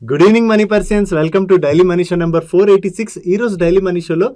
Good evening money persons, welcome to daily money show number 486. ఈ రోజు daily money షోలో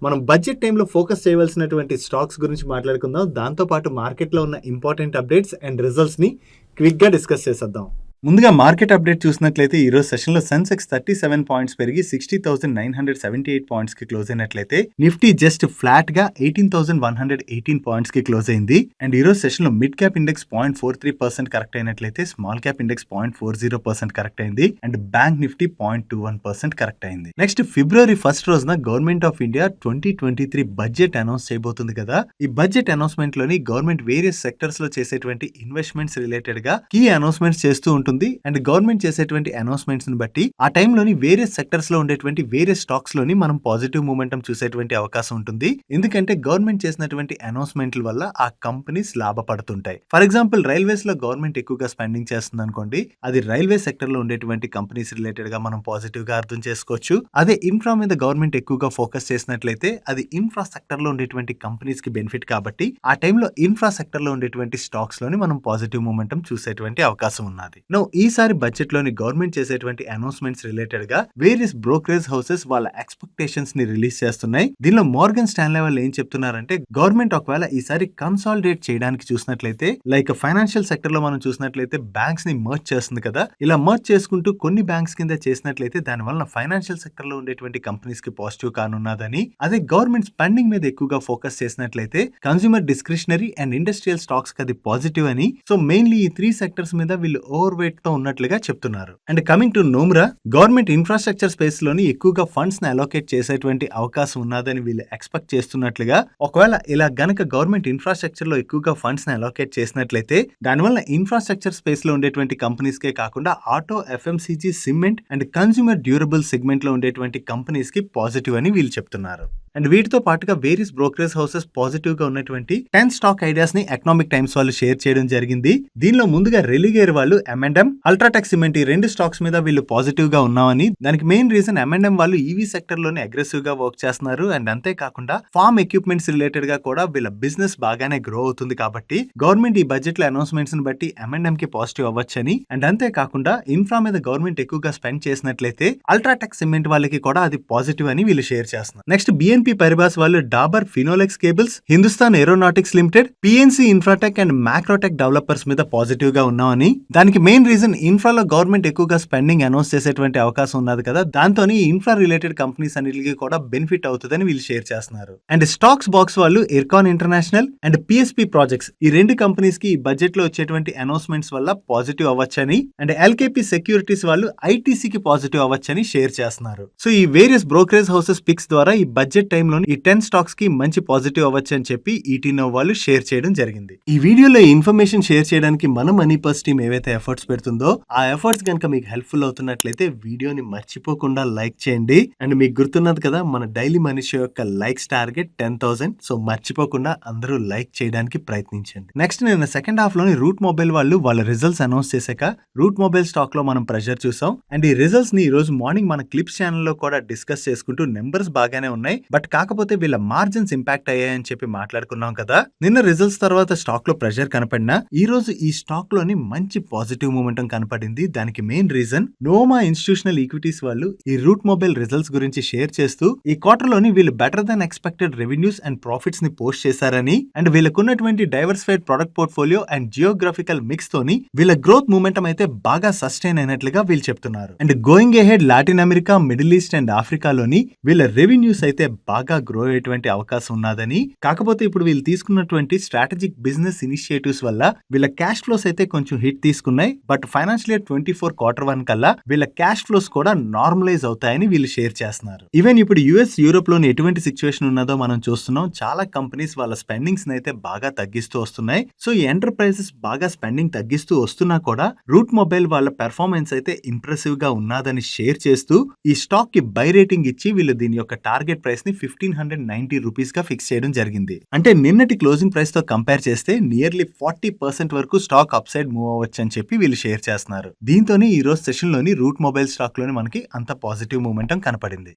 మనం బడ్జెట్ టైంలో ఫోకస్ చేయవలసినటువంటి స్టాక్స్ గురించి మాట్లాడుకుందాం. దాంతోపాటు మార్కెట్లో ఉన్న ఇంపార్టెంట్ అప్డేట్స్ అండ్ రిజల్ట్స్ని క్విక్గా డిస్కస్ చేసేద్దాం. ముందుగా మార్కెట్ అప్డేట్ చూసినట్లయితే ఈ రోజు సెషన్లో సెన్సెక్స్ 37 పాయింట్స్ పెరిగి 60,978 పాయింట్స్కి క్లోజ్ అయినట్లయితే నిఫ్టీ జస్ట్ ఫ్లాట్గా 18,118 పాయింట్స్కి క్లోజ్ అయింది. అండ్ ఈ రోజు సెషన్లో మిడ్ క్యాప్ ఇండెక్స్ 0.43% కరెక్ట్ అయినట్లయితే స్మాల్ క్యాప్ ఇండెక్స్ 0.40% కరెక్ట్ అయింది. అండ్ బ్యాంక్ నిఫ్టీ 0.21% కరెక్ట్ అయింది. నెక్స్ట్ ఫిబ్రవరి 1 రోజున government of India 2023 budget announce చేయబోతుంది కదా. ఈ బడ్జెట్ అనౌన్స్మెంట్ లోని గవర్నమెంట్ వేరియస్ సెక్టర్స్ లో చేసేటువంటి ఇన్వెస్ట్మెంట్స్ రిలేటెడ్ గా కీ అనౌన్స్మెంట్స్ చేస్తూ ఉంటుంది. అండ్ గవర్నమెంట్ చేసేటువంటి అనౌన్స్మెంట్స్ ని బట్టి ఆ టైంలోని వేరియస్ సెక్టర్స్ లో ఉండేటువంటి వేరియస్ స్టాక్స్ లోని మనం పాజిటివ్ మూమెంటం చూసేటువంటి అవకాశం ఉంటుంది. ఎందుకంటే గవర్నమెంట్ చేసినటువంటి అనౌన్స్మెంట్ల వల్ల ఆ కంపెనీస్ లాభపడుతుంటాయి. ఫర్ ఎగ్జాంపుల్ రైల్వేస్ లో గవర్నమెంట్ ఎక్కువగా స్పెండింగ్ చేస్తుంది అనుకోండి, అది రైల్వే సెక్టర్ లో ఉండేటువంటి కంపెనీస్ రిలేటెడ్ గా మనం పాజిటివ్ గా అర్థం చేసుకోవచ్చు. అదే ఇన్ఫ్రా మీద గవర్నమెంట్ ఎక్కువగా ఫోకస్ చేసినట్లయితే అది ఇన్ఫ్రా సెక్టర్ లో ఉండేటువంటి కంపెనీస్ కి బెనిఫిట్ కాబట్టి ఆ టైంలో ఇన్ఫ్రా సెక్టర్ లో ఉండేటువంటి స్టాక్స్ లోని మనం పాజిటివ్ మూమెంటం చూసేటువంటి అవకాశం ఉన్నది. ఈసారి బడ్జెట్ లోని గవర్నమెంట్ చేసేటువంటి అనౌన్స్మెంట్స్ రిలేటెడ్ గా వేరియస్ బ్రోకరేజ్ హౌసెస్ వాళ్ళ ఎక్స్పెక్టేషన్స్ ని రిలీజ్ చేస్తున్నాయి. దీనిలో మోర్గన్ స్టాన్లీ వాళ్ళు ఏం చెప్తున్నారంటే, గవర్నమెంట్ ఒకవేళ ఈసారి కన్సాలిడేట్ చేయడానికి చూసినట్లయితే లైక్ ఫైనాన్షియల్ సెక్టర్ లో మనం చూసినట్లయితే బ్యాంక్స్ ని మర్జ్ చేస్తుంది కదా. ఇలా మర్జ్ చేసుకుంటూ కొన్ని బ్యాంక్స్ కింద చేసినట్లయితే దాని వలన ఫైనాన్షియల్ సెక్టర్ లో ఉండేటువంటి కంపెనీస్ కి పాజిటివ్ కానున్నదని, అదే గవర్నమెంట్ స్పెండింగ్ మీద ఎక్కువగా ఫోకస్ చేసినట్లయితే consumer discretionary and industrial stocks కి అది పాజిటివ్ అని. సో మెయిన్లీ ఈ 3 సెక్టర్స్ మీద వీళ్ళు ఓవర్ వెయిట్ తో ఉన్నట్లుగా చెప్తున్నారు. And coming to Nomura, government infrastructure space లోని ఎక్కువగా ఫండ్స్ ని అలోకేట్ చేసేటువంటి అవకాశం ఉన్నదని వీళ్ళు ఎక్స్పెక్ట్ చేస్తున్నట్లుగా. ఒకవేళ ఇలా గనక గవర్నమెంట్ ఇన్ఫ్రాస్ట్రక్చర్ లో ఎక్కువగా ఫండ్స్ ని అలోకేట్ చేసినట్లయితే దానివల్ల ఇన్ఫ్రాస్ట్రక్చర్ స్పేస్ లో ఉండేటువంటి కంపెనీస్ కే కాకుండా auto, FMCG, cement and consumer durable segment లో ఉండేటువంటి కంపెనీస్ కి పాజిటివ్ అని వీళ్ళు చెప్తున్నారు. అండ్ వీటితో పాటుగా వేరియస్ బ్రోకరేజ్ హౌసెస్ పాజిటివ్ గా ఉన్నటువంటి 10 స్టాక్ ఐడియాస్ ని ఎకనామిక్ టైమ్స్ వాళ్ళు షేర్ చేయడం జరిగింది. దీనిలో ముందుగా రెలిగేర్ వాళ్ళు M&M, అల్ట్రాటెక్ సిమెంట్ ఈ 2 స్టాక్స్ మీద వీళ్ళు పాజిటివ్ గా ఉన్నామని. దానికి మెయిన్ రీజన్ M&M వాళ్ళు ఈవీ సెక్టర్ లోనే అగ్రెసివ్ గా వర్క్ చేస్తున్నారు. అండ్ అంతేకాకుండా ఫార్మ్ ఎక్విప్మెంట్స్ రిలేటెడ్ గా కూడా వీళ్ళ బిజినెస్ బాగానే గ్రో అవుతుంది కాబట్టి గవర్నమెంట్ ఈ బడ్జెట్ లో అనౌన్స్మెంట్స్ ని బట్టి M&M కి పాజిటివ్ అవ్వచ్చని. అండ్ అంతేకాకుండా ఇన్ఫ్రా మీద గవర్నమెంట్ ఎక్కువగా స్పెండ్ చేసినట్లయితే అల్ట్రాటెక్ సిమెంట్ వాళ్ళకి కూడా అది పాజిటివ్ అని వీళ్ళు షేర్ చేస్తున్నారు. నెక్స్ట్ BNP పరిబాస్ వాళ్ళు Dabur Finolex cables, Hindustan aeronautics limited, PNC Infratech and Macrotech developers మీద పాజిటివ్ గా ఉన్నామని. దానికి మెయిన్ రీజన్ ఇన్ఫ్రాలో గవర్నమెంట్ ఎక్కువగా స్పెండింగ్ అనౌన్స్ చేసేటువంటి అవకాశం ఉన్నది కదా, దాంతో ఇన్ఫ్రా రిలేటెడ్ కంపెనీస్ అన్నిటికీ కూడా బెనిఫిట్ అవుతుందని వీళ్ళు షేర్ చేస్తున్నారు. అండ్ స్టాక్స్ బాక్స్ వాళ్ళు Ircon international and PSP projects ఈ 2 కంపెనీస్ కి ఈ బడ్జెట్ లో వచ్చేటువంటి అనౌన్స్మెంట్స్ వల్ల పాజిటివ్ అవ్వచ్చని. అండ్ LKP సెక్యూరిటీస్ వాళ్ళు ITC కి పాజిటివ్ అవ్వచ్చని షేర్ చేస్తున్నారు. సో ఈ వేరియస్ బ్రోకరేజ్ హౌసెస్ పిక్స్ ద్వారా ఈ బడ్జెట్ టైంలో ఈ 10 స్టాక్స్ కి మంచి పాజిటివ్ అవ్వచ్చు అని చెప్పి ఈటీనో వాళ్ళు షేర్ చేయడం జరిగింది. ఈ వీడియోలో ఇన్ఫర్మేషన్ షేర్ చేయడానికి మన మనీ పర్స్ టీమ్ ఏవైతే ఎఫర్ట్స్ పెడుతుందో ఆ ఎఫర్ట్స్ కనుక మీకు హెల్ప్ఫుల్ అవుతున్నట్లయితే వీడియోని మర్చిపోకుండా లైక్ చేయండి. అండ్ మీకు గుర్తున్నది కదా, మన డైలీ మనీ షో యొక్క లైక్స్ టార్గెట్ 10,000. సో మర్చిపోకుండా అందరూ లైక్ చేయడానికి ప్రయత్నించండి. నెక్స్ట్ నేను సెకండ్ హాఫ్ లోని రూట్ మొబైల్ వాళ్ళు వాళ్ళ రిజల్ట్స్ అనౌన్స్ చేశాక రూట్ మొబైల్ స్టాక్ లో మనం ప్రెషర్ చూసాం. అండ్ ఈ రిజల్ట్స్ ని ఈ రోజు మార్నింగ్ మన క్లిప్స్ ఛానల్ లో కూడా డిస్కస్ చేసుకుంటూ నెంబర్స్ బాగానే ఉన్నాయి, బట్ కాకపోతే వీళ్ళ మార్జిన్స్ ఇంపాక్ట్ అయ్యాయని చెప్పి మాట్లాడుకున్నాం కదా. నిన్న రిజల్ట్స్ తర్వాత స్టాక్ లో ప్రెషర్ కనపడినా ఈ రోజు ఈ స్టాక్ లోని మంచి పాజిటివ్ మూమెంటం కనపడింది. దానికి main reason Nomura institutional equities వాళ్ళు ఈ రూట్ మొబైల్ రిజల్ట్స్ గురించి షేర్ చేస్తూ ఈ క్వార్టర్ లోని వీళ్ళు better than expected revenues and profits ని పోస్ట్ చేశారని. అండ్ వీళ్ళకున్నటువంటి diversified product portfolio and geographical mix తోని వీళ్ళ గ్రోత్ మూమెంటం అయితే బాగా సస్టైన్ అయినట్లుగా వీళ్ళు చెప్తున్నారు. And going ahead Latin America, middle east and ఆఫ్రికాలోని వీళ్ళ రెవెన్యూస్ అయితే బాగా గ్రో అయ్యేటువంటి అవకాశం ఉన్నదని. కాకపోతే ఇప్పుడు వీళ్ళు తీసుకున్నటువంటి స్ట్రాటజిక్ బిజినెస్ ఇనిషియేటివ్స్ వల్ల వీళ్ళ క్యాష్ ఫ్లోస్ అయితే కొంచెం హిట్ తీసుకున్నాయి. బట్ ఫైనాన్షియల్ ఇయర్ 24 Q1 కల్లా వీళ్ళ క్యాష్ ఫ్లోస్ కూడా నార్మలైజ్ అవుతాయని వీళ్ళు షేర్ చేస్తున్నారు. ఈవెన్ ఇప్పుడు US, యూరోప్ లోని ఎటువంటి సిచ్యువేషన్ ఉన్నదో మనం చూస్తున్నాం. చాలా కంపెనీస్ వాళ్ళ స్పెండింగ్స్ అయితే బాగా తగ్గిస్తూ వస్తున్నాయి. సో ఈ ఎంటర్ప్రైజెస్ బాగా స్పెండింగ్ తగ్గిస్తూ వస్తున్నా కూడా రూట్ మొబైల్ వాళ్ళ పెర్ఫార్మెన్స్ అయితే ఇంప్రెసివ్ గా ఉన్నదని షేర్ చేస్తూ ఈ స్టాక్ కి బై రేటింగ్ ఇచ్చి వీళ్ళు దీని యొక్క టార్గెట్ ప్రైస్ ని 1,590 రూపీస్ గా ఫిక్స్ చేయడం జరిగింది. అంటే నిన్నటి క్లోజింగ్ ప్రైస్ తో కంపేర్ చేస్తే నియర్లీ 40% వరకు స్టాక్ అప్ సైడ్ మూవ్ అవ్వచ్చు అని చెప్పి వీళ్ళు షేర్ చేస్తున్నారు. దీంతోనే ఈ రోజు సెషన్ లోని రూట్ మొబైల్ స్టాక్ లోని మనకి అంత పాజిటివ్ మూమెంటం కనపడింది.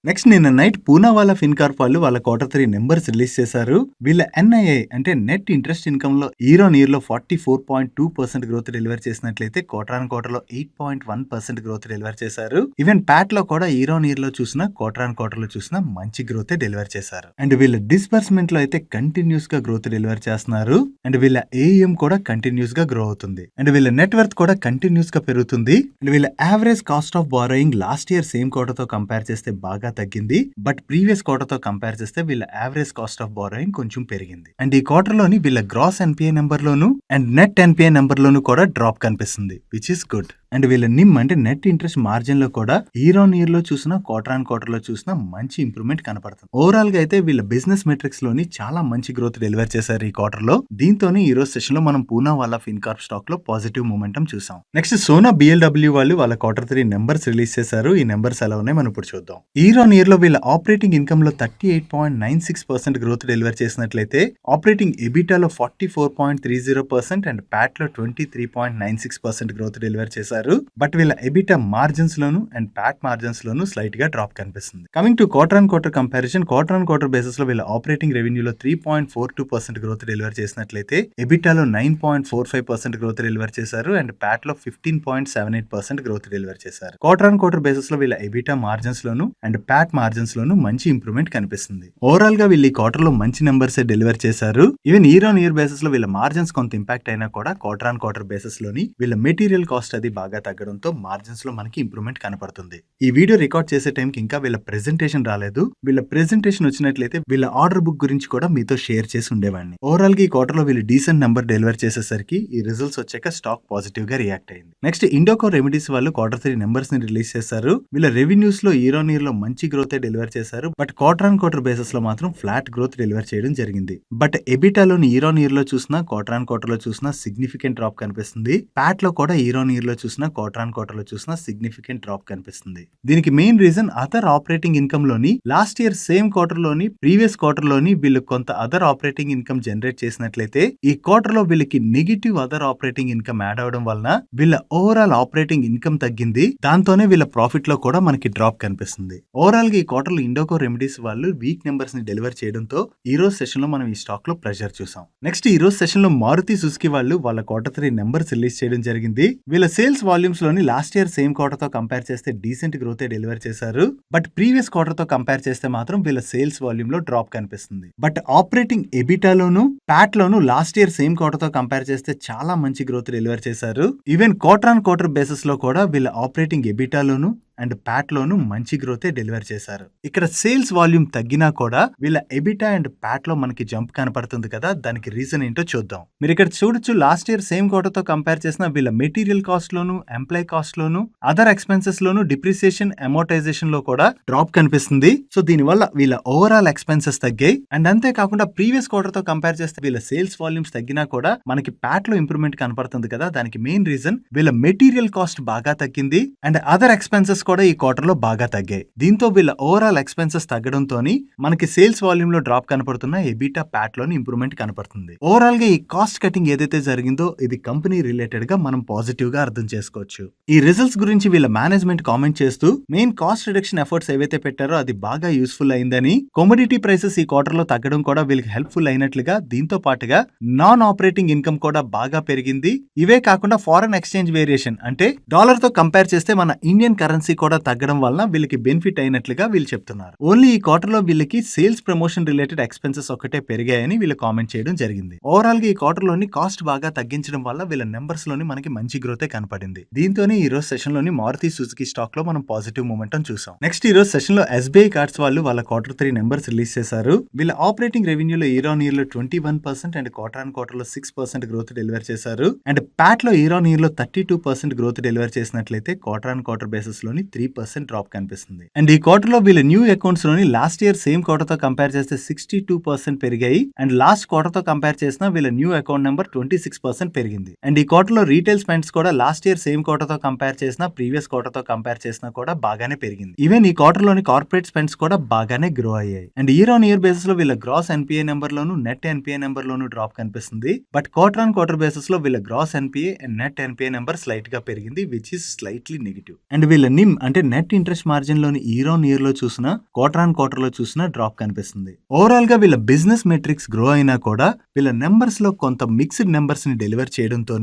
నెక్స్ట్ నిన్న నైట్ పూనావాలా ఫిన్కార్ప్ వాళ్ళు వాళ్ళ Q3 నెంబర్స్ రిలీజ్ చేశారు. వీళ్ళ NII అంటే నెట్ ఇంట్రెస్ట్ ఇన్కమ్ లో ఇయర్ ఆన్ ఇయర్ లో 44.2% గ్రోత్ డెలివర్ చేసినట్లయితే క్వార్టర్ ఆన్ క్వార్టర్ లో 8.1% గ్రోత్ డెలివర్ చేశారు. ఈవెన్ ప్యాట్ లో కూడా ఇయర్ ఆన్ ఇయర్ లో చూసినా క్వార్టర్ ఆన్ క్వార్టర్ లో చూసినా మంచి గ్రోత్ డెలివర్ చేశారు. అండ్ వీళ్ళ డిస్బర్స్మెంట్ లో అయితే కంటిన్యూస్ గా గ్రోత్ డెలివర్ చేస్తున్నారు. అండ్ వీళ్ళ AUM కూడా కంటిన్యూస్ గా గ్రో అవుతుంది. అండ్ వీళ్ళ నెట్వర్త్ కూడా కంటిన్యూస్ గా పెరుగుతుంది. అండ్ వీళ్ళ average cost of borrowing last year same quarter తో కంపేర్ చేస్తే బాగా తగ్గింది. బట్ ప్రీవియస్ క్వార్టర్ తో కంపేర్ చేస్తే వీళ్ళ యావరేజ్ కాస్ట్ ఆఫ్ బారోయింగ్ కొంచెం పెరిగింది. అండ్ ఈ క్వార్టర్ లోని వీళ్ళ గ్రాస్ NPA నెంబర్ లోను అండ్ నెట్ NPA నెంబర్ లోను కూడా డ్రాప్ కనిపిస్తుంది, విచ్ ఇస్ గుడ్. అండ్ వీళ్ళ నిమ్ అంటే నెట్ ఇంట్రెస్ట్ మార్జిన్ లో కూడా ఇయర్ ఆన్ ఇయర్ లో చూసినా క్వార్టర్ ఆన్ క్వార్టర్ లో చూసినా మంచి ఇంప్రూవ్మెంట్ కనపడుతుంది. ఓవరాల్ గా అయితే వీళ్ళ బిజినెస్ మెట్రిక్స్ లోని చాలా మంచి గ్రోత్ డెలివర్ చేశారు ఈ క్వార్టర్ లో. దీంతోనే ఈ రోజు సెషన్ లో మనం పూనావాలా ఫిన్కార్ప్ స్టాక్ లో పాజిటివ్ మూమెంటం చూసాం. నెక్స్ట్ సోనా BLW వాళ్ళు వాళ్ళ Q3 నెంబర్స్ రిలీజ్ చేశారు. ఈ నెంబర్స్ ఎలా ఉన్నాయి మనం ఇప్పుడు చూద్దాం. ఇయర్ ఆన్ ఇయర్ లో వీళ్ళ ఆపరేటింగ్ ఇన్కమ్ లో 38.96% గ్రోత్ డెలివర్ చేసినట్లయితే ఆపరేటింగ్ ఎబిటా లో 44.30% అండ్ ప్యాట్ లో 23.96% గ్రోత్ డెలివర్ చేశారు. బట్ వీళ్ళ EBITDA margins loan and Pat margins loan slight గా డ్రాప్ కనిపిస్తుంది. Coming to quarter on quarter basis లో వీళ్ళ ఆపరేటింగ్ రెవెన్యూలో 3.42% గ్రోత్ డెలివర్ చేసినట్లయితే ఎబిటాలో 9.45% గ్రోత్ డెలివర్ చేశారు అండ్ ప్యాట్ లో 15.78% గ్రోత్ డెలివర్ చేశారు. క్వార్టర్ ఆన్ క్వార్టర్ బేసిస్ లో వీళ్ళ EBITDA margins loan and Pat margins లోను మంచి ఇంప్రూవ్మెంట్ కనిపిస్తుంది. ఓవరాల్ గా వీళ్ళు ఈ క్వార్టర్ లో మంచి నెంబర్స్ డెలివర్ చేశారు. Even year on year basis లో వీళ్ళ మార్జిన్స్ కొంత ఇంపాక్ట్ అయినా కూడా క్వార్టర్ ఆన్ క్వార్టర్ బేసిస్ లోని వీళ్ళ మెటీరియల్ కాస్ట్ అది బాగా తగ్గడంతో మార్జిన్స్ లో మనకి ఇంప్రూవ్మెంట్ కనపడుతుంది. ఈ వీడియో రికార్డ్ చేసే టైంకి ఇంకా వీళ్ళ ప్రెజెంటేషన్ రాలేదు. వీళ్ళ ప్రెజెంటేషన్ వచ్చినట్లయితే వీళ్ళ ఆర్డర్ బుక్ గురించి కూడా మీతో షేర్ చేసి ఉండేవాడిని. ఓవరాల్ గా ఈ క్వార్టర్ లో వీళ్ళు డీసెంట్ నెంబర్ డెలివర్ చేసేసరికి ఈ రిజల్ట్స్ వచ్చాక స్టాక్ పాజిటివ్ గా రియాక్ట్ అయింది. నెక్స్ట్ ఇండోకో రెమెడీస్ వాళ్ళు Q3 నెంబర్స్ ని రిలీజ్ చేశారు. వీళ్ళ రెవెన్యూస్ లో ఇయర్ ఆన్ ఇయర్ లో మంచి గ్రోత్ డెలివర్ చేశారు. But quarter on quarter basis లో మాత్రం ఫ్లాట్ గ్రోత్ డెలివర్ చేయడం జరిగింది. బట్ ఎబిటాలోని ఇయర్ ఆన్ ఇయర్ లో చూసినా క్వార్టర్ ఆన్ క్వార్టర్ లో చూసినా సిగ్నిఫికెంట్ డ్రాప్ కనిపిస్తుంది. ప్యాట్ లో కూడా ఇయర్ ఆన్ ఇయర్ లో చూసినా క్వార్టర్ ఆన్ క్వార్టర్ లో చూసినా సిగ్నిఫికెంట్ డ్రాప్ కనిపిస్తుంది. దీనికి main reason other operating income లోని లాస్ట్ ఇయర్ సేమ్ క్వార్టర్ లోని ప్రీవియస్ క్వార్టర్ లోని వీళ్ళు కొంత అదర్ ఆపరేటింగ్ ఇన్కమ్ జనరేట్ చేసినట్లయితే ఈ క్వార్టర్ లో వీళ్ళకి negative other operating income add అవడం వలన వీళ్ళ ఓవరాల్ ఆపరేటింగ్ ఇన్కమ్ తగ్గింది. దాంతోనే వీళ్ళ ప్రాఫిట్ లో కూడా మనకి డ్రాప్ కనిపిస్తుంది. ఓవరాల్ గా ఈ క్వార్టర్ లో ఇండోకో రెమెడీస్ వాళ్ళు వీక్ నెంబర్స్ ని డెలివర్ చేయడంతో ఈ రోజు సెషన్ లో మనం ఈ స్టాక్ లో ప్రెషర్ చూసాం. నెక్స్ట్ ఈ రోజు సెషన్ లో మారుతి సుజుకి వాళ్ళు వాళ్ళ Q3 నెంబర్స్ రిలీజ్ చేయడం జరిగింది. వీళ్ళ సేల్స్ వాల్యూమ్స్ లోని లాస్ట్ ఇయర్ సేమ్ క్వార్టర్ తో కంపేర్ చేస్తే డీసెంట్ గ్రోత్ డెలివర్ చేశారు. బట్ ప్రీవియస్ క్వార్టర్ తో కంపేర్ చేస్తే మాత్రం వీళ్ళ సేల్స్ వాల్యూమ్ లో డ్రాప్ కనిపిస్తుంది. బట్ ఆపరేటింగ్ ఎబిటాలోను ప్యాట్ లోను లాస్ట్ ఇయర్ సేమ్ క్వార్టర్ తో కంపేర్ చేస్తే చాలా మంచి గ్రోత్ డెలివర్ చేశారు. Even quarter on quarter basis లో కూడా వీళ్ళ ఆపరేటింగ్ ఎబిటాలోను అండ్ ప్యాట్ లోను మంచి గ్రోత్ డెలివర్ చేశారు. ఇక్కడ సేల్స్ వాల్యూమ్ తగ్గినా కూడా వీళ్ళ ఎబిటా అండ్ ప్యాట్ లో మనకి జంప్ కనపడుతుంది కదా, దానికి రీజన్ ఏంటో చూద్దాం. మీరు ఇక్కడ చూడొచ్చు లాస్ట్ ఇయర్ సేమ్ క్వార్టర్ తో కంపేర్ చేసిన వీళ్ళ మెటీరియల్ కాస్ట్ లోను ఎంప్లాయ్ కాస్ట్ లోను అదర్ ఎక్స్పెన్సెస్ లోను డిప్రిసియేషన్ అమోర్టైజేషన్ లో కూడా డ్రాప్ కనిపిస్తుంది. సో దీని వల్ల వీళ్ళ ఓవరాల్ ఎక్స్పెన్సెస్ తగ్గాయి. అండ్ అంతేకాకుండా ప్రీవియస్ క్వార్టర్ తో కంపేర్ చేస్తే వీళ్ళ సేల్స్ వాల్యూమ్స్ తగ్గినా కూడా మనకి ప్యాట్ లో ఇంప్రూవ్మెంట్ కనపడుతుంది కదా, దానికి మెయిన్ రీజన్ వీళ్ళ మెటీరియల్ కాస్ట్ బాగా తగ్గింది అండ్ అదర్ ఎక్స్పెన్సెస్ కూడా ఈ క్వార్టర్ లో బాగా తగ్గాయి. దీంతో వీళ్ళ ఓవరాల్ ఎక్స్పెన్సెస్ తగ్గడంతో మనకి సేల్స్ వాల్యూమ్ లో డ్రాప్ కనపడుతున్న ఎబిటా ప్యాట్ లోని ఇంప్రూవ్మెంట్ కనపడుతుంది. ఓవరాల్ గా ఈ కాస్ట్ కటింగ్ ఏదైతే జరిగిందో ఇది కంపెనీ రిలేటెడ్ గా మనం పాజిటివ్ గా అర్థం చేసుకోవచ్చు. ఈ రిజల్ట్స్ గురించి వీళ్ళ మేనేజ్మెంట్ కామెంట్ చేస్తూ మెయిన్ కాస్ట్ రిడక్షన్ ఎఫర్ట్స్ ఏవైతే పెట్టారో అది బాగా యూస్ఫుల్ అయిందని, కమోడిటీ ప్రైసెస్ ఈ క్వార్టర్ లో తగ్గడం కూడా వీళ్ళకి హెల్ప్ఫుల్ అయినట్లుగా, దీంతో పాటుగా నాన్ ఆపరేటింగ్ ఇన్కమ్ కూడా బాగా పెరిగింది. ఇవే కాకుండా ఫారెన్ ఎక్స్చేంజ్ వేరియేషన్ అంటే డాలర్ తో కంపేర్ చేస్తే మన ఇండియన్ కరెన్సీ కూడా తగ్గడం వలన వీళ్ళకి బెనిఫిట్ అయినట్లుగా వీళ్ళు చెప్తున్నారు. ఓన్లీ ఈ క్వార్టర్ లో వీళ్ళకి సేల్స్ ప్రమోషన్ రిలేటెడ్ ఎక్స్పెన్సెస్ ఒకటే పెరిగాయని వీళ్ళు కామెంట్ చేయడం జరిగింది. ఓవరాల్ గా ఈ క్వార్టర్ లోని కాస్ట్ బాగా తగ్గించడం వల్ల వీళ్ళ నెంబర్స్ లోని మనకి మంచి గ్రోతే కనపడింది. దీంతోనే ఈ రోజు సెషన్ లోని మారుతి సుజుకి స్టాక్ లో మనం పాజిటివ్ మూమెంటం చూసాం. నెక్స్ట్ ఈ రోజు సెషన్ లో SBI కార్డ్స్ వాళ్ళు వాళ్ళ Q3 నెంబర్స్ రిలీజ్ చేశారు. వీళ్ళ ఆపరేటింగ్ రెవెన్యూలో ఇయర్ ఆన్ ఇయర్ లో 21% అండ్ క్వార్టర్ ఆన్ క్వార్టర్ లో 6% గ్రోత్ డెలివర్ చేశారు. అండ్ ప్యాట్ లో ఇయర్ ఆన్ ఇయర్ లో 32% గ్రోత్ డెలివర్ చేసినట్లయితే క్వార్టర్ ఆన్ క్వార్టర్ బేసిస్ లోని 3% డ్రాప్ కనిపిస్తుంది. అండ్ ఈ క్వార్టర్ లో వీళ్ళ న్యూ అకౌంట్స్ లోని లాస్ట్ ఇయర్ సేమ్ క్వార్టర్ తో కంపేర్ చేస్తే 62% పెరిగాయి. అండ్ లాస్ట్ క్వార్టర్ తో కంపేర్ చేసిన వీళ్ళ న్యూ అకౌంట్ నెంబర్ 26% పెరిగింది. అండ్ ఈ క్వార్టర్ లో రీటైల్ స్పెండ్స్ కూడా లాస్ట్ ఇయర్ సేమ్ క్వార్టర్ తో కంపేర్ చేసిన ప్రీవియస్ క్వార్టర్ తో కంపేర్ చేసినా కూడా బాగానే పెరిగింది. ఈవెన్ ఈ క్వార్టర్ లోని కార్పొరేట్ స్పెండ్స్ కూడా బాగానే గ్రో అయ్యాయి. And year on year basis లో వీళ్ళ గ్రాస్ NPA నెంబర్ లోను నెట్ NPA నెంబర్ లోను డ్రాప్ కనిపిస్తుంది. But quarter on quarter basis లో వీళ్ళ gross NPA and net NPA number slight గా పెరిగింది, which is slightly negative. And వీళ్ళ నిమ్ అంటే నెట్ ఇంట్రెస్ట్ మార్జిన్ లోని ఇయర్ ఆన్ ఇయర్ లో చూసినా క్వార్టర్ ఆన్ క్వార్టర్ లో చూసినా డ్రాప్ కనిపిస్తుంది. ఓవరాల్ గా వీళ్ళ బిజినెస్ మెట్రిక్స్ గ్రో అయినా కూడా వీళ్ళ నెంబర్స్ లో కొంత మిక్స్డ్ నెంబర్స్ ని డెలివర్ చేయడంతో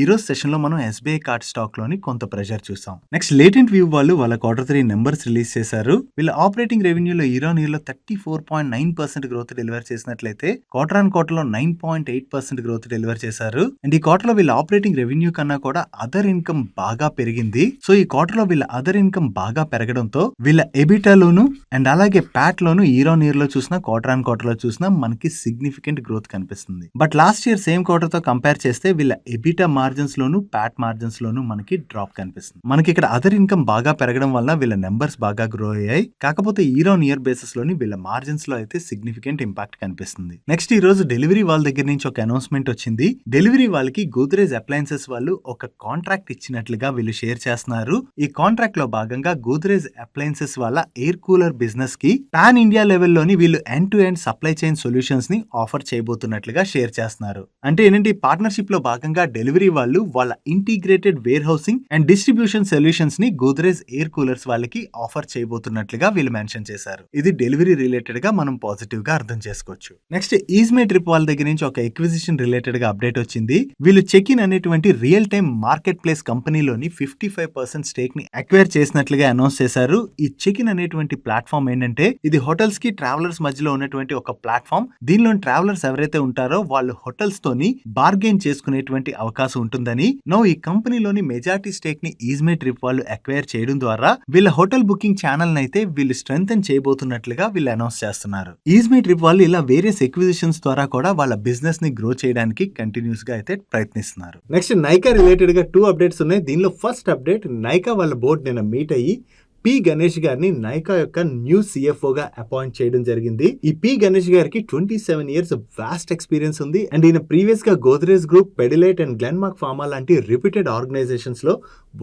ఈ రోజు సెషన్ లో మనం SBI కార్డ్ స్టాక్ లోని కొంత ప్రెషర్ చూసాం. నెక్స్ట్ లేటెంట్ వ్యూ వాళ్ళు వాళ్ళ Q3 నెంబర్స్ రిలీజ్ చేశారు. వీళ్ళ ఆపరేటింగ్ రెవెన్యూలో ఇయర్ ఆన్ ఇయర్ లో 34.9% గ్రోత్ డెలివర్ చేసినట్లయితే క్వార్టర్ ఆన్ క్వార్టర్ లో 9.8% గ్రోత్ డెలివర్ చేశారు. అండ్ ఈ క్వార్టర్ లో వీళ్ళ ఆపరేటింగ్ రెవెన్యూ కన్నా కూడా అదర్ ఇన్కమ్ బాగా పెరిగింది. సో ఈ క్వార్టర్ లో వీళ్ళ అదర్ ఇన్కమ్ బాగా పెరగడంతో వీళ్ళ ఎబిటాలోను అండ్ అలాగే Pat loan year on year లో చూసినా క్వార్టర్ ఆన్ క్వార్టర్ లో చూసినా మనకి సిగ్నిఫికెంట్ గ్రోత్ కనిపిస్తుంది. But last year same quarter తో కంపేర్ చేస్తే వీళ్ళ ఎబిటా మార్జిన్స్ లోను ప్యాట్ మార్జిన్స్ లోను మనకి డ్రాప్ కనిపిస్తుంది. మనకి ఇక్కడ అదర్ ఇన్కమ్ బాగా పెరగడం వల్ల వీళ్ళ నెంబర్స్ బాగా గ్రో అయ్యాయి. కాకపోతే ఇయర్ ఆన్ ఇయర్ బేసిస్ లోని వీళ్ళ మార్జిన్స్ లో అయితే సిగ్నిఫికెంట్ ఇంపాక్ట్ కనిపిస్తుంది. నెక్స్ట్ ఈ రోజు డెలివరీ వాళ్ళ దగ్గర నుంచి ఒక అనౌన్స్మెంట్ వచ్చింది. డెలివరీ వాళ్ళకి గోద్రేజ్ అప్లయన్సెస్ వాళ్ళు ఒక కాంట్రాక్ట్ ఇచ్చినట్లుగా వీళ్ళు షేర్ చేస్తున్నారు. ఈ కాంట్రాక్ట్ లో భాగంగా గోద్రేజ్ అప్లయన్సెస్ వాళ్ళ ఎయిర్ కూలర్ బిజినెస్ కి పాన్ ఇండియా లెవెల్లోని వీళ్ళు end to end supply chain solutions ని ఆఫర్ చేయబోతున్నట్లుగా షేర్ చేస్తున్నారు. అంటే ఏంటంటే ఈ పార్ట్నర్షిప్ లో భాగంగా డెలివరీ వాళ్ళు వాళ్ళ integrated warehousing and distribution solutions ని గోద్రేజ్ ఎయిర్ కూలర్స్ వాళ్ళకి ఆఫర్ చేయబోతున్నట్లుగా వీళ్ళు మెన్షన్ చేశారు. ఇది డెలివరీ రిలేటెడ్ గా మనం పాజిటివ్ గా అర్థం చేసుకోవచ్చు. నెక్స్ట్ ఈజ్మేట్రిప్ వాళ్ళ దగ్గర నుంచి ఒక ఎక్విజిషన్ రిలేటెడ్ గా అప్డేట్ వచ్చింది. వీళ్ళు చెక్ ఇన్ అనేటువంటి రియల్ టైమ్ మార్కెట్ ప్లేస్ కంపెనీలోని 55% స్టేక్ ని అక్వైర్ చేసినట్లుగా అనౌన్స్ చేశారు. ఈ చెక్ ఇన్ అనేటువంటి ప్లాట్ఫామ్ ఏంటంటే ఇది హోటల్స్ కి ట్రావెలర్స్ మధ్యలో ఉన్నటువంటి ఒక ప్లాట్ఫామ్. దీనిలో ట్రావెలర్స్ ఎవరైతే ఉంటారో వాళ్ళు హోటల్స్ తోని బార్గెన్ చేసుకునేటువంటి అవకాశం ఉంటుందని నో ఈ కంపెనీలోని మెజారిటీ స్టేక్ ని ఈజ్మేట్రిప్ వాళ్ళు అక్వైర్ చేయడం ద్వారా వీళ్ళ హోటల్ బుకింగ్ ఛానల్ అయితే వీళ్ళు స్ట్రెంథెన్ చేయబోతున్నట్లుగా వీళ్ళు అనౌన్స్ చేస్తున్నారు. ఈజ్మేట్రిప్ వాళ్ళు ఇలా వేరియస్ ఎక్విజిషన్స్ ద్వారా కూడా వాళ్ళ బిజినెస్ ని గ్రో చేయడానికి కంటిన్యూస్ గా అయితే ప్రయత్నిస్తున్నారు. నెక్స్ట్ నైకా రిలేటెడ్ గా 2 అప్డేట్స్ ఉన్నాయి. దీనిలో ఫస్ట్ అప్డేట్ నైకా వాళ్ళ బోర్డు నిన్న మీట్ అయ్యి పి గణేష్ గారిని నైకా యొక్క న్యూ CFO గా అపాయింట్ చేయడం జరిగింది. ఈ పి గణేష్ గారికి 27 ఇయర్స్ వాస్ట్ ఎక్స్పీరియన్స్ ఉంది. అండ్ ఈయన ప్రీవియస్ గా Godrej group, Pidilite and Glenmark pharma లాంటి రిప్యూటెడ్ ఆర్గనైజేషన్స్ లో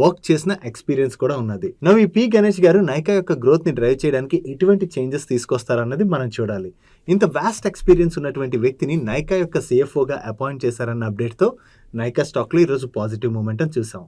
వర్క్ చేసిన ఎక్స్పీరియన్స్ కూడా ఉన్నది. నవ్ ఈ పి గణేష్ గారు నైకా యొక్క గ్రోత్ ని డ్రైవ్ చేయడానికి ఎటువంటి చేంజెస్ తీసుకొస్తారన్నది మనం చూడాలి. ఇంత వాస్ట్ ఎక్స్పీరియన్స్ ఉన్నటువంటి వ్యక్తిని నైకా యొక్క CFO గా అపాయింట్ చేశారన్న అప్డేట్ తో నైకా స్టాక్ లో ఈరోజు పాజిటివ్ మూమెంటం చూసాం.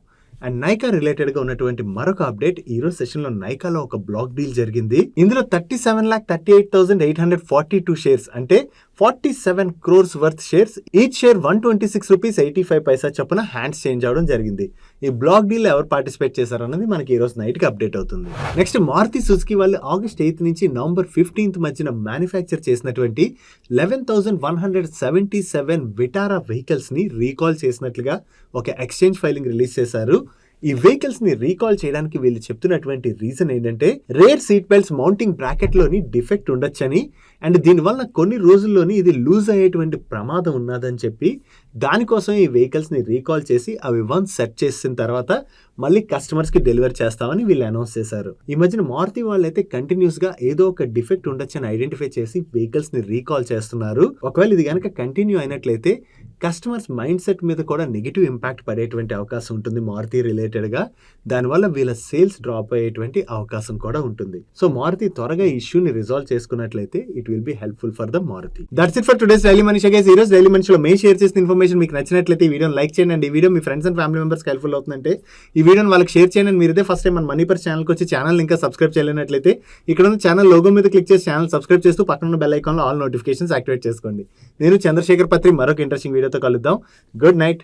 అండ్ నైకా రిలేటెడ్ గా ఉన్నటువంటి మరొక అప్డేట్, ఈ రోజు సెషన్ లో నైకాలో ఒక బ్లాక్ డీల్ జరిగింది. ఇందులో 37,38,842 షేర్స్ అంటే 47 crores worth shares, each share 126 rupees 85 పైసా చొప్పున హ్యాండ్స్ చేంజ్ అవడం జరిగింది. ఈ బ్లాక్ డీల్ ఎవరు పార్టిసిపేట్ చేశారన్నది మనకి ఈ రోజు నైట్ కి అప్డేట్ అవుతుంది. నెక్స్ట్ మారుతి సుజుకి వాళ్ళు ఆగస్ట్ 8 నుంచి నవంబర్ 15 మధ్యన మ్యానుఫ్యాక్చర్ చేసినటువంటి 11,177 విటారా వెహికల్స్ ని రీకాల్ చేసినట్లుగా ఒక ఎక్స్చేంజ్ ఫైలింగ్ రిలీజ్ చేశారు. ఈ వెహికల్స్ ని రీకాల్ చేయడానికి వీళ్ళు చెప్తున్నటువంటి రీజన్ ఏంటంటే rare seat belts mounting bracket లోని డిఫెక్ట్ ఉండొచ్చని అండ్ దీనివల్ల కొన్ని రోజుల్లోని ఇది లూజ్ అయ్యేటువంటి ప్రమాదం ఉన్నదని చెప్పి దానికోసం ఈ వెహికల్స్ ని రీకాల్ చేసి అవి వన్స్ సెట్ చేసిన తర్వాత మళ్ళీ కస్టమర్స్ కి డెలివర్ చేస్తామని వీళ్ళు అనౌన్స్ చేశారు. ఈ మధ్యన మారుతి వాళ్ళు అయితే కంటిన్యూస్ గా ఏదో ఒక డిఫెక్ట్ ఉండొచ్చని ఐడెంటిఫై చేసి వెహికల్స్ ని రీకాల్ చేస్తున్నారు. ఒకవేళ ఇది కనుక కంటిన్యూ అయినట్లయితే కస్టమర్స్ మైండ్ సెట్ మీద కూడా నెగిటివ్ ఇంపాక్ట్ పడేటువంటి అవకాశం ఉంటుంది మారుతి రిలేటెడ్ గా. దానివల్ల వీళ్ళ సేల్స్ డ్రాప్ అయ్యేటువంటి అవకాశం కూడా ఉంటుంది. సో మారుతి త్వరగా ఈ ఇష్యూని రిజాల్వ్ చేసుకున్నట్లయితే it will be helpful for the Maruti. That's it for today's daily Manisha guys. ఈ రోజు డైలీ మనీషాలో మేము షేర్ చేసిన ఇన్ఫర్మేషన్ మీకు నచ్చినట్లయితే ఈ వీడియోని లైక్ చేయండి. అండ్ ఈ video me friends and family members helpful అవుతుందంటే ఈ వీడియోని వాళ్ళకి షేర్ చేయండి. మీరు ఇదే ఫస్ట్ టైం మన మనీ పర్స్ ఛానల్కి వచ్చి ఛానల్ ఇంకా సబ్స్క్రైబ్ చేయలేనట్లయితే ఇక్కడ ఉన్న ఛానల్ లోగో మీద క్లిక్ చేసి ఛానల్ సబ్స్క్రైబ్ చేస్తూ పక్కన ఉన్న బెల్ ఐకాన్లో ఆల్ నోటిఫికేషన్స్ యాక్టివేట్ చేసుకోండి. నేను చంద్రశేఖర్ పత్రి మరొక ఇంట్రెస్టింగ్ వీడియోతో కలుద్దాం. Good night.